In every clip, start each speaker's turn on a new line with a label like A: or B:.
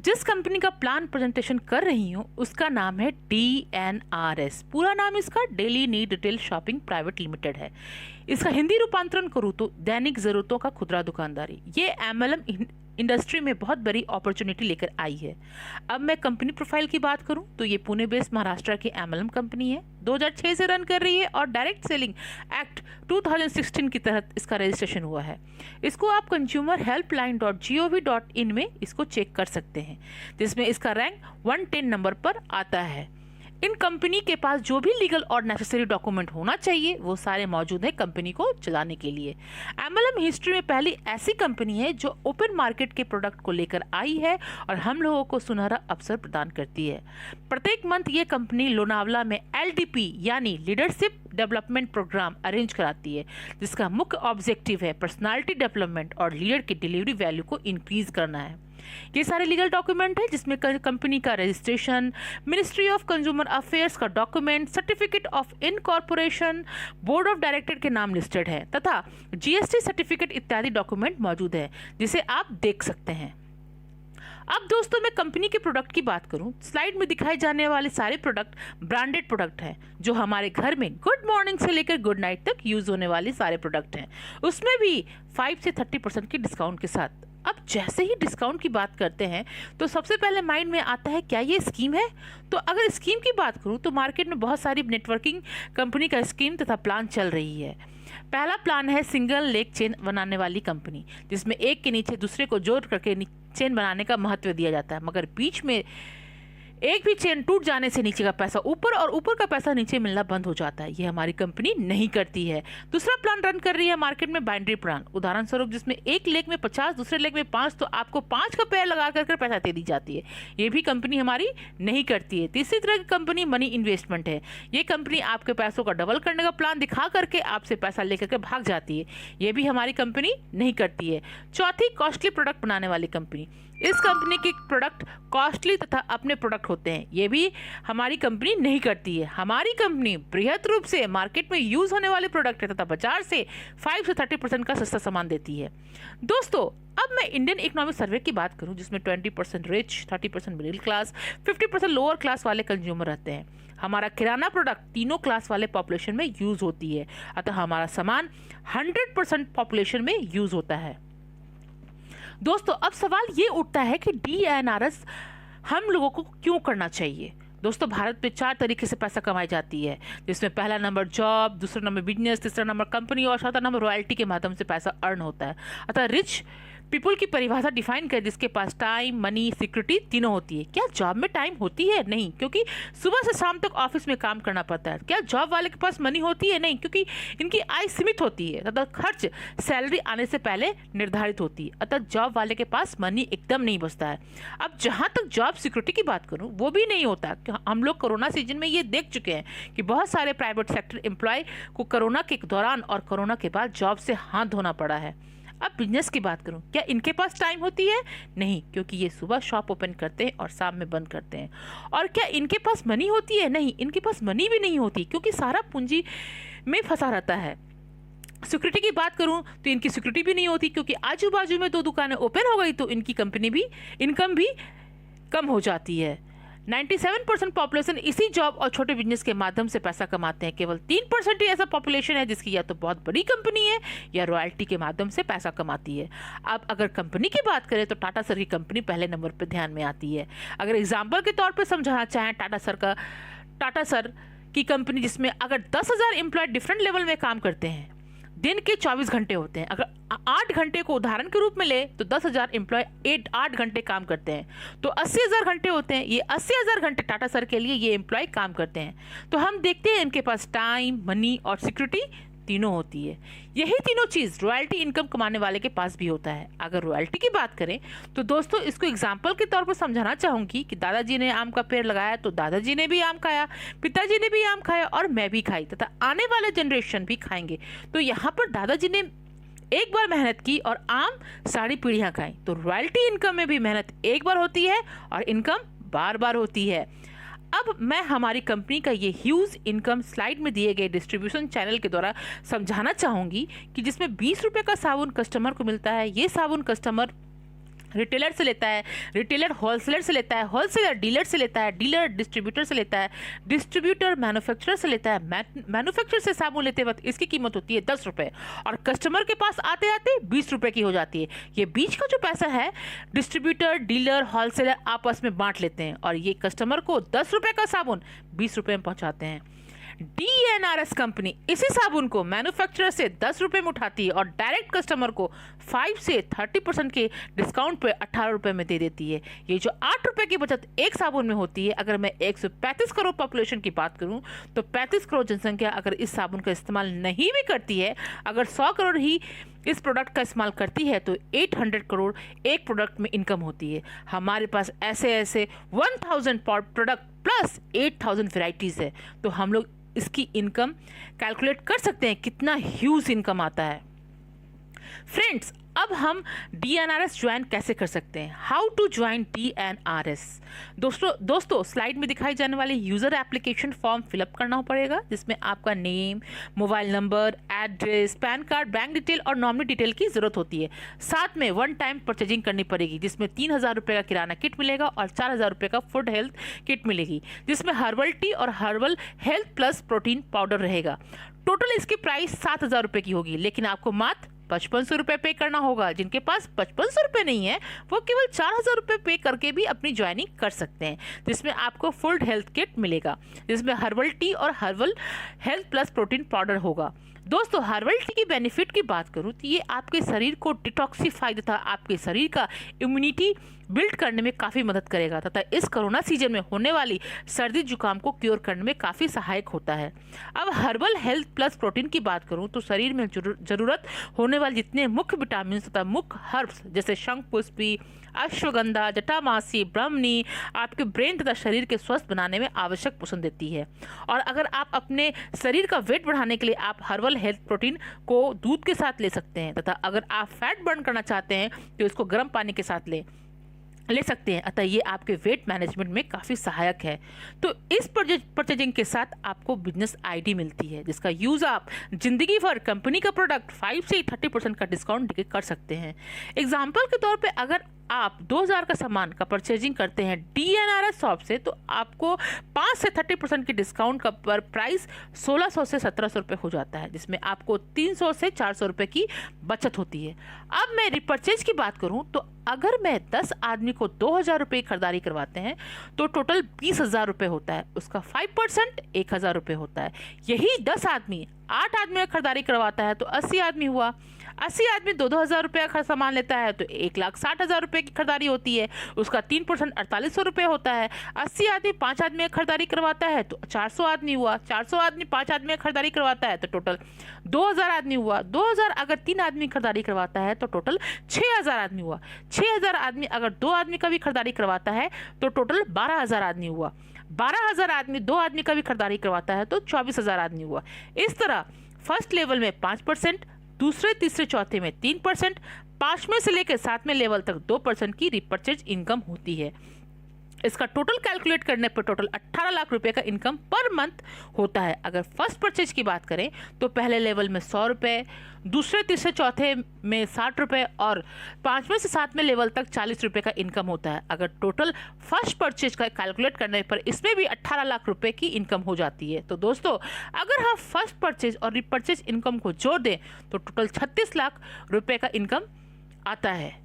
A: जिस कंपनी का plan presentation कर रही हूँ उसका नाम है DNRS। पूरा नाम इसका daily need retail shopping private limited है। इसका हिंदी रूपांतरण करूँ तो दैनिक जरूरतों का खुदरा दुकानदारी। ये MLM इंडस्ट्री में बहुत बड़ी अपॉर्चुनिटी लेकर आई है। अब मैं कंपनी प्रोफाइल की बात करूं तो ये पुणे बेस्ड महाराष्ट्र की MLM कंपनी है। 2006 से रन कर रही है और डायरेक्ट सेलिंग एक्ट 2016 के तहत इसका रजिस्ट्रेशन हुआ है। इसको आप consumerhelpline.gov.in में इसको चेक कर सकते हैं, जिसमें इसका रैंक 110 नंबर पर आता है। इन कंपनी के पास जो भी लीगल और नेसेसरी डॉक्यूमेंट होना चाहिए वो सारे मौजूद हैं कंपनी को चलाने के लिए। MLM हिस्ट्री में पहली ऐसी कंपनी है जो ओपन मार्केट के प्रोडक्ट को लेकर आई है और हम लोगों को सुनहरा अवसर प्रदान करती है। प्रत्येक मंथ ये कंपनी लोनावला में LDP यानी लीडरशिप डेवलपमेंट प्रोग्राम अरेंज कराती है, जिसका मुख्य ऑब्जेक्टिव है पर्सनालिटी डेवलपमेंट और लीडर की डिलीवरी वैल्यू को इंक्रीज करना है। ये सारे लीगल डॉक्यूमेंट है जिसमें कंपनी का registration, ministry of consumer affairs का document, certificate of incorporation, board of director के नाम लिस्टेड है तथा GST सर्टिफिकेट इत्यादि डॉक्यूमेंट मौजूद है, जिसे आप देख सकते हैं। अब दोस्तों मैं कंपनी के प्रोडक्ट की बात करूं, स्लाइड में दिखाए जाने वाले सारे प्रोडक्ट ब्रांडेड प्रोडक्ट हैं जो हमारे घर में गुड मॉर्निंग से लेकर गुड नाइट तक यूज होने वाले सारे प्रोडक्ट हैं, उसमें भी 5 से 30% की डिस्काउंट के साथ। अब जैसे ही डिस्काउंट की बात करते हैं तो सबसे पहले माइंड में आता है क्या ये स्कीम है। तो अगर स्कीम की बात करूं तो मार्केट में बहुत सारी नेटवर्किंग कंपनी का स्कीम तथा प्लान चल रही है। पहला प्लान है सिंगल लेग चेन बनाने वाली कंपनी, जिसमें एक के नीचे दूसरे को जोड़ करके चेन बनाने का महत्व दिया जाता है, मगर बीच में एक भी चेन टूट जाने से नीचे का पैसा ऊपर और ऊपर का पैसा नीचे मिलना बंद हो जाता है। ये हमारी कंपनी नहीं करती है। दूसरा प्लान रन कर रही है मार्केट में बाइनरी प्लान, उदाहरण स्वरूप जिसमें एक लेग में 50 दूसरे लेग में 5, तो आपको 5 का पेयर लगा कर पैसा दे दी जाती है। ये भी कंपनी हमारी नहीं करती है। तीसरी तरह की कंपनी मनी इन्वेस्टमेंट है। ये कंपनी आपके पैसों का डबल करने का प्लान दिखा करके आपसे पैसा लेकर के भाग जाती है। ये भी हमारी कंपनी नहीं करती है। चौथी कॉस्टली प्रोडक्ट बनाने वाली कंपनी। इस कंपनी के प्रोडक्ट कॉस्टली तथा अपने प्रोडक्ट होते हैं। ये भी हमारी कंपनी नहीं करती है। हमारी कंपनी बृहत रूप से मार्केट में यूज होने वाले प्रोडक्ट है तथा बाजार से 5 से 30% का सस्ता सामान देती है। दोस्तों अब मैं इंडियन इकोनॉमिक सर्वे की बात करूं, जिसमें 20% rich, 30% middle class, 50% lower class वाले कंज्यूमर रहते हैं। हमारा किराना प्रोडक्ट तीनों क्लास वाले पॉपुलेशन में यूज होती है, अतः हमारा सामान 100% पॉपुलेशन में यूज होता है। दोस्तों अब सवाल ये उठता है कि DNRS हम लोगों को क्यों करना चाहिए। दोस्तों भारत में 4 तरीके से पैसा कमाई जाती है, जिसमें पहला नंबर जॉब, दूसरा नंबर बिजनेस, तीसरा नंबर कंपनी और चौथा नंबर रॉयल्टी के माध्यम से पैसा अर्न होता है। अतः रिच पीपल की परिभाषा डिफाइन कर जिसके पास टाइम, मनी, सिक्योरिटी तीनों होती है। क्या जॉब में टाइम होती है? नहीं, क्योंकि सुबह से शाम तक ऑफिस में काम करना पड़ता है। क्या जॉब वाले के पास मनी होती है? नहीं, क्योंकि इनकी आय सीमित होती है तथा खर्च सैलरी आने से पहले निर्धारित होती है। अतः जॉब वाले के पास मनी एकदम नहीं बचता है। अब जहाँ तक जॉब सिक्योरिटी की बात करूँ, वो भी नहीं होता। हम लोग कोरोना सीजन में ये देख चुके हैं कि बहुत सारे प्राइवेट सेक्टर एम्प्लॉय को कोरोना के दौरान और कोरोना के बाद जॉब से हाथ धोना पड़ा है। अब बिजनेस की बात करूं, क्या इनके पास टाइम होती है? नहीं, क्योंकि ये सुबह शॉप ओपन करते हैं और शाम में बंद करते हैं। और क्या इनके पास मनी होती है? नहीं, इनके पास मनी भी नहीं होती, क्योंकि सारा पूंजी में फंसा रहता है। सिक्योरिटी की बात करूं तो इनकी सिक्योरिटी भी नहीं होती, क्योंकि आजू बाजू में 2 दुकानें ओपन हो गई तो इनकी कंपनी भी इनकम भी कम हो जाती है। 97% पॉपुलेशन इसी जॉब और छोटे बिजनेस के माध्यम से पैसा कमाते हैं। केवल 3% ही ऐसा पॉपुलेशन है जिसकी या तो बहुत बड़ी कंपनी है या रॉयल्टी के माध्यम से पैसा कमाती है। अब अगर कंपनी की बात करें तो टाटा सर की कंपनी पहले नंबर पर ध्यान में आती है। अगर एग्जाम्पल के तौर पर समझाना चाहें टाटा सर की कंपनी, जिसमें अगर 10,000 एम्प्लॉय डिफरेंट लेवल में काम करते हैं, दिन के 24 घंटे होते हैं। अगर 8 घंटे को उदाहरण के रूप में ले तो 10,000 एम्प्लॉय 8 घंटे काम करते हैं, तो 80,000 घंटे होते हैं। ये 80,000 घंटे टाटा सर के लिए ये एम्प्लॉय काम करते हैं। तो हम देखते हैं इनके पास टाइम, मनी और सिक्योरिटी तीनों होती है। यही तीनों चीज़ रॉयल्टी इनकम कमाने वाले के पास भी होता है। अगर रॉयल्टी की बात करें तो दोस्तों इसको एग्जाम्पल के तौर पर समझाना चाहूँगी कि दादाजी ने आम का पेड़ लगाया तो दादाजी ने भी आम खाया, पिताजी ने भी आम खाया और मैं भी खाई तथा आने वाले जनरेशन भी खाएंगे। तो यहाँ पर दादाजी ने एक बार मेहनत की और आम सारी पीढ़ियाँ खाई। तो रॉयल्टी इनकम में भी मेहनत एक बार होती है और इनकम बार बार होती है। अब मैं हमारी कंपनी का ये ह्यूज इनकम स्लाइड में दिए गए डिस्ट्रीब्यूशन चैनल के द्वारा समझाना चाहूँगी कि जिसमें 20 रुपये का साबुन कस्टमर को मिलता है। ये साबुन कस्टमर रिटेलर से लेता है, रिटेलर होलसेलर से लेता है, होलसेलर डीलर से लेता है, डीलर डिस्ट्रीब्यूटर से लेता है, डिस्ट्रीब्यूटर मैन्युफैक्चरर से लेता है, मैन्युफैक्चरर से साबुन लेते वक्त इसकी कीमत होती है 10 रुपये और कस्टमर के पास आते आते 20 रुपये की हो जाती है। ये बीच का जो पैसा है डिस्ट्रीब्यूटर, डीलर, होलसेलर आपस में बांट लेते हैं और ये कस्टमर को 10 रुपये का साबुन 20 रुपये में पहुँचाते हैं। DNRS कंपनी इसी साबुन को मैन्युफैक्चरर से 10 रुपये में उठाती है और डायरेक्ट कस्टमर को 5 से 30% के डिस्काउंट पे 18 रुपये में दे देती है। ये जो 8 रुपये की बचत एक साबुन में होती है, अगर मैं 135 करोड़ पॉपुलेशन की बात करूं तो 35 करोड़ जनसंख्या अगर इस साबुन का इस्तेमाल नहीं भी करती है, अगर 100 करोड़ ही इस प्रोडक्ट का इस्तेमाल करती है तो 800 करोड़ एक प्रोडक्ट में इनकम होती है। हमारे पास ऐसे 1000 प्रोडक्ट प्लस 8000 वेराइटीज़ है, तो हम लोग इसकी इनकम कैलकुलेट कर सकते हैं कितना ह्यूज इनकम आता है। फ्रेंड्स, अब हम DNRS ज्वाइन कैसे कर सकते हैं? How to join DNRS? दोस्तों स्लाइड में दिखाई जाने वाले यूज़र एप्लीकेशन फॉर्म फिलअप करना पड़ेगा, जिसमें आपका name, mobile number, address, pan card, bank detail और नॉमिनी डिटेल की ज़रूरत होती है। साथ में 1 टाइम परचेजिंग करनी पड़ेगी, जिसमें 3000 रुपये का किराना किट मिलेगा और 4000 रुपये का फूड हेल्थ किट मिलेगी, जिसमें हर्बल टी और herbal health plus protein powder रहेगा। टोटल इसकी प्राइस 7000 रुपये की होगी, लेकिन आपको मात्र 5500 रुपये पे करना होगा। जिनके पास 5500 रुपये नहीं है वो केवल 4000 रुपये पे करके भी अपनी ज्वाइनिंग कर सकते हैं, जिसमें आपको फुल हेल्थ किट मिलेगा, जिसमें हर्बल टी और herbal health plus protein powder होगा। दोस्तों, हर्बल टी की बेनिफिट की बात करूँ तो ये आपके शरीर को डिटॉक्सिफाई तथा आपके शरीर का इम्यूनिटी बिल्ड करने में काफ़ी मदद करेगा तथा इस कोरोना सीजन में होने वाली सर्दी जुकाम को क्योर करने में काफ़ी सहायक होता है। अब हर्बल हेल्थ प्लस प्रोटीन की बात करूं तो शरीर में ज़रूरत होने वाले जितने मुख्य विटामिन तथा मुख्य हर्ब्स जैसे शंखपुष्पी, अश्वगंधा, जटामासी, ब्राह्मणी आपके ब्रेन तथा शरीर के स्वस्थ बनाने में आवश्यक पोषण देती है। और अगर आप अपने शरीर का वेट बढ़ाने के लिए आप हर्बल हेल्थ प्रोटीन को दूध के साथ ले सकते हैं तथा अगर आप फैट बर्न करना चाहते हैं तो इसको गर्म पानी के साथ ले सकते हैं। अतः ये आपके वेट मैनेजमेंट में काफ़ी सहायक है। तो इस परचेजिंग के साथ आपको बिजनेस आईडी मिलती है, जिसका यूज़ आप जिंदगी भर कंपनी का प्रोडक्ट 5 से 30% का डिस्काउंट देकर कर सकते हैं। एग्जाम्पल के तौर पे अगर आप 2000 का सामान का परचेजिंग करते हैं DNRS शॉप से तो आपको 5 से 30% के डिस्काउंट का पर प्राइस 1600 से 1700 रुपये हो जाता है, जिसमें आपको 300 से 400 रुपये की बचत होती है। अब मैं रिपर्चेज की बात करूं तो अगर मैं 10 आदमी को 2000 रुपये की खरीदारी करवाते हैं तो टोटल 20,000 रुपये होता है, उसका 5% 1000 रुपये होता है। यही 10 आदमी 8 आदमी का खरीदारी करवाता है तो 80 आदमी हुआ। 80 आदमी 2-2000 रुपये का सामान लेता है तो 1,60,000 रुपये की खरीदारी होती है, उसका 3% 4800 रुपये होता है। 80 आदमी 5 आदमी का खरीदारी करवाता है तो 400 आदमी हुआ। 400 आदमी 5 आदमी का खरीदारी करवाता है तो टोटल 2000 आदमी हुआ। 2000 अगर 3 आदमी खरीदारी करवाता है तो टोटल 6000 आदमी हुआ। 6000 आदमी अगर 2 आदमी का भी खरीदारी करवाता है तो टोटल 12000 आदमी हुआ। 12000 आदमी 2 आदमी का भी खरीदारी करवाता है तो 24000 आदमी हुआ। इस तरह फर्स्ट लेवल में 5%, दूसरे, तीसरे, चौथे में 3%, 5वें से लेकर 7वें लेवल तक 2% की रिपर्चेज इनकम होती है। इसका टोटल कैलकुलेट करने पर टोटल 18 लाख रुपए का इनकम पर मंथ होता है। अगर फर्स्ट परचेज की बात करें तो पहले लेवल में 100 रुपये, दूसरे, तीसरे, चौथे में 60 रुपये और 5वें से 7वें लेवल तक 40 रुपये का इनकम होता है। अगर टोटल फर्स्ट परचेज का कैलकुलेट करने पर इसमें भी 18 लाख रुपए की इनकम हो जाती है। तो दोस्तों, अगर हम फर्स्ट परचेज और रिपर्चेज इनकम को जोड़ दें तो टोटल 36 लाख रुपए का इनकम आता है।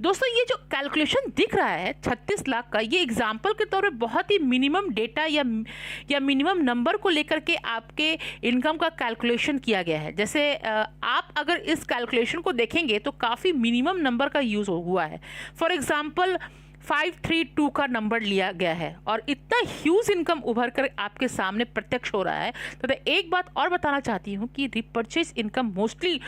A: दोस्तों, ये जो कैलकुलेशन दिख रहा है 36 लाख का, ये एग्जाम्पल के तौर पे बहुत ही मिनिमम डेटा या मिनिमम नंबर को लेकर के आपके इनकम का कैलकुलेशन किया गया है। जैसे आप अगर इस कैलकुलेशन को देखेंगे तो काफ़ी मिनिमम नंबर का यूज़ हुआ है। फॉर एग्जाम्पल 532 का नंबर लिया गया है और इतना ह्यूज इनकम उभर कर आपके सामने प्रत्यक्ष हो रहा है। तो एक बात और बताना चाहती हूँ कि repurchase income mostly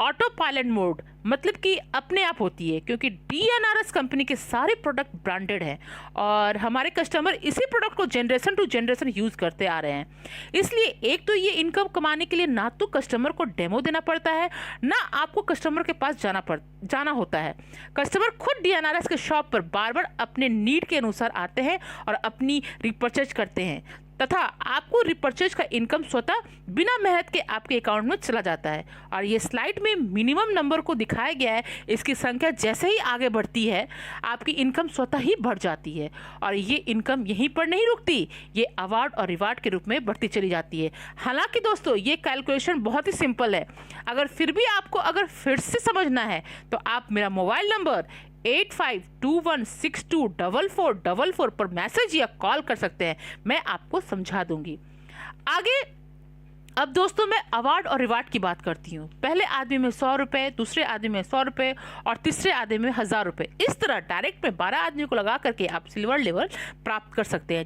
A: auto pilot mode मतलब कि अपने आप होती है, क्योंकि DNRS कंपनी के सारे प्रोडक्ट ब्रांडेड हैं और हमारे कस्टमर इसी प्रोडक्ट को जनरेशन टू जनरेशन यूज़ करते आ रहे हैं। इसलिए एक तो ये इनकम कमाने के लिए ना तो कस्टमर को डेमो देना पड़ता है, ना आपको कस्टमर के पास जाना होता है। कस्टमर खुद DNRS के शॉप पर बार बार अपने नीड के अनुसार आते हैं और अपनी रिपर्चेज करते हैं। तथा आपको रिपर्चेज का इनकम स्वतः बिना मेहनत के आपके अकाउंट में चला जाता है। और ये स्लाइड में मिनिमम नंबर को दिखाया गया है, इसकी संख्या जैसे ही आगे बढ़ती है आपकी इनकम स्वतः ही बढ़ जाती है। और ये इनकम यहीं पर नहीं रुकती, ये अवार्ड और रिवार्ड के रूप में बढ़ती चली जाती है। हालांकि दोस्तों ये कैलकुलेशन बहुत ही सिंपल है। अगर फिर भी आपको अगर फिर से समझना है तो आप मेरा मोबाइल नंबर 8521624444 पर मैसेज या कॉल कर सकते हैं, मैं आपको समझा दूंगी। आगे अब दोस्तों मैं अवार्ड और रिवार्ड की बात करती हूँ। पहले आदमी में 100 रुपये, दूसरे आदमी में 100 रुपये और तीसरे आदमी में 1000 रुपये। इस तरह डायरेक्ट में 12 आदमी को लगा करके आप सिल्वर लेवल प्राप्त कर सकते हैं,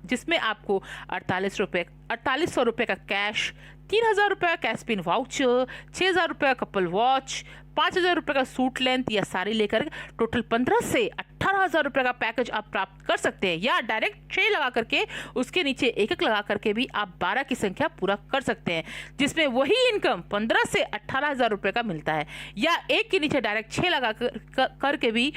A: जिसमें आपको 4800 रुपये का कैश, 3000 रुपये का कैशपिन वाउचर, 6000 रुपये का कपल वॉच, 5000 रुपये का सूट लेंथ या साड़ी लेकर टोटल 15 से 18,000 रुपये का पैकेज आप प्राप्त कर सकते हैं। या डायरेक्ट 6 लगा करके उसके नीचे एक लगा करके भी आप 12 की संख्या पूरा कर सकते हैं, जिसमें वही इनकम 15 से 18,000 रुपये का मिलता है। या एक के नीचे डायरेक्ट 6 लगा करके भी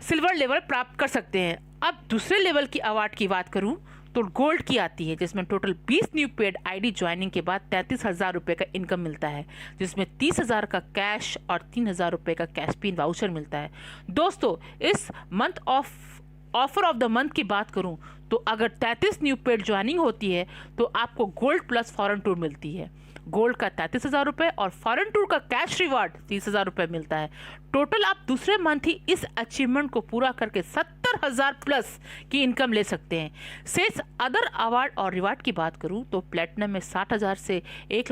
A: सिल्वर लेवल प्राप्त कर सकते हैं। अब दूसरे लेवल की अवार्ड की बात करूं तो गोल्ड की आती है, जिसमें total 20 new paid ID joining के बाद 33,000 रुपये का इनकम मिलता है, जिसमें 30,000 का कैश और 3,000 रुपये का कैशपिन वाउचर मिलता है। दोस्तों इस month offer of the month की बात करूं तो अगर 33 न्यू पेड ज्वाइनिंग होती है तो आपको गोल्ड प्लस फॉरेन टूर मिलती है। गोल्ड का 33,000 रुपये और फॉरेन टूर का कैश रिवार्ड 30,000 रुपये मिलता है। टोटल आप दूसरे मंथ ही इस अचीवमेंट को पूरा करके 70,000 प्लस की इनकम ले सकते हैं। शेष अदर अवार्ड और रिवार्ड की बात करूं तो प्लेटिनम में 60,000 से 1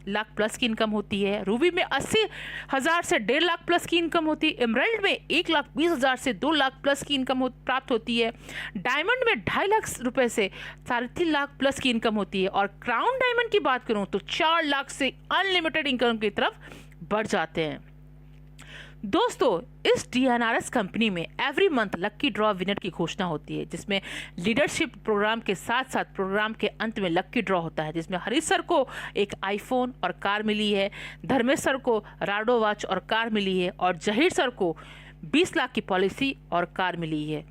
A: लाख प्लस की इनकम होती है, रूबी में 80,000 से 1.5 लाख प्लस की इनकम होती है, एमराल्ड में 1,20,000 से 2 लाख प्लस की इनकम प्राप्त होती है, डायमंड में 2.5 लाख रुपए से 3.5 लाख प्लस की इनकम होती है और क्राउन डायमंड की बात करूं तो 4 लाख से अनलिमिटेड इनकम की तरफ बढ़ जाते हैं। दोस्तों इस DNRS कंपनी में एवरी मंथ लक्की ड्रॉ विनर की घोषणा होती है, जिसमें लीडरशिप प्रोग्राम के साथ साथ प्रोग्राम के अंत में लक्की ड्रॉ होता है, जिसमें हरीश सर को एक आईफोन और कार मिली है, धर्मेश सर को राडो वॉच और कार मिली है और जहीर सर को 20 लाख की पॉलिसी और कार मिली है।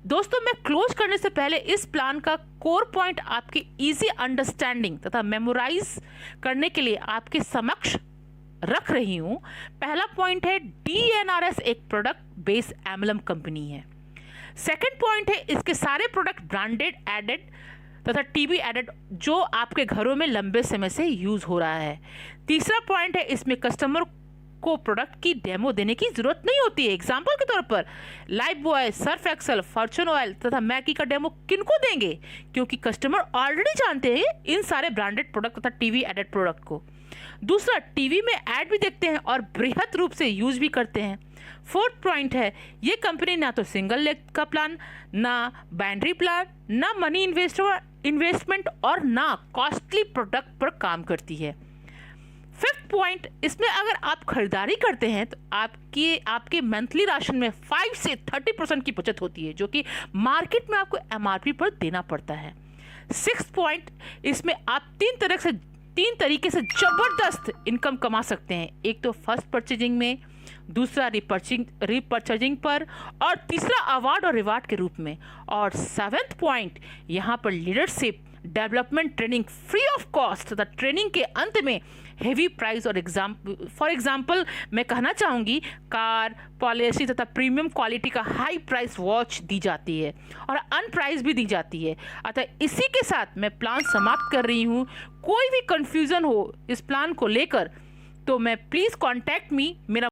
A: दोस्तों मैं क्लोज करने से पहले इस प्लान का कोर पॉइंट आपकी इजी अंडरस्टैंडिंग तथा मेमोराइज करने के लिए आपके समक्ष रख रही हूं। पहला पॉइंट है DNRS एक प्रोडक्ट बेस्ड एमएलएम कंपनी है। सेकंड पॉइंट है इसके सारे प्रोडक्ट ब्रांडेड एडेड तथा टीवी एडेड जो आपके घरों में लंबे समय से यूज हो रहा है। तीसरा पॉइंट है इसमें कस्टमर को प्रोडक्ट की डेमो देने की जरूरत नहीं होती है। एग्जाम्पल के तौर पर life boy, Surf Excel, Fortune oil तथा मैगी का डेमो किनको देंगे, क्योंकि कस्टमर ऑलरेडी जानते हैं इन सारे ब्रांडेड प्रोडक्ट तथा टीवी एडेड प्रोडक्ट को। दूसरा टीवी में ऐड भी देखते हैं और बृहद रूप से यूज भी करते हैं। फोर्थ पॉइंट है ये कंपनी ना तो सिंगल लेग का प्लान, ना बाइनरी प्लान, ना मनी इन्वेस्टमेंट और ना कॉस्टली प्रोडक्ट पर काम करती है। फिफ्थ पॉइंट इसमें अगर आप खरीदारी करते हैं तो आपके मंथली राशन में 5 से 30% की बचत होती है, जो कि मार्केट में आपको MRP पर देना पड़ता है। सिक्स्थ पॉइंट इसमें आप तीन तरीके से जबरदस्त इनकम कमा सकते हैं। एक तो फर्स्ट परचेजिंग में, दूसरा रीपर्चेजिंग पर और तीसरा अवार्ड और रिवार्ड के रूप में। और सेवेंथ पॉइंट यहाँ पर leadership development training free of cost तथा ट्रेनिंग के अंत में हेवी प्राइस और फॉर एग्जाम्पल मैं कहना चाहूँगी कार, पॉलिसी तथा प्रीमियम क्वालिटी का हाई प्राइस वॉच दी जाती है और अनप्राइस भी दी जाती है। अतः इसी के साथ मैं प्लान समाप्त कर रही हूँ। कोई भी कंफ्यूजन हो इस प्लान को लेकर तो मैं प्लीज़ कॉन्टैक्ट मी। मेरा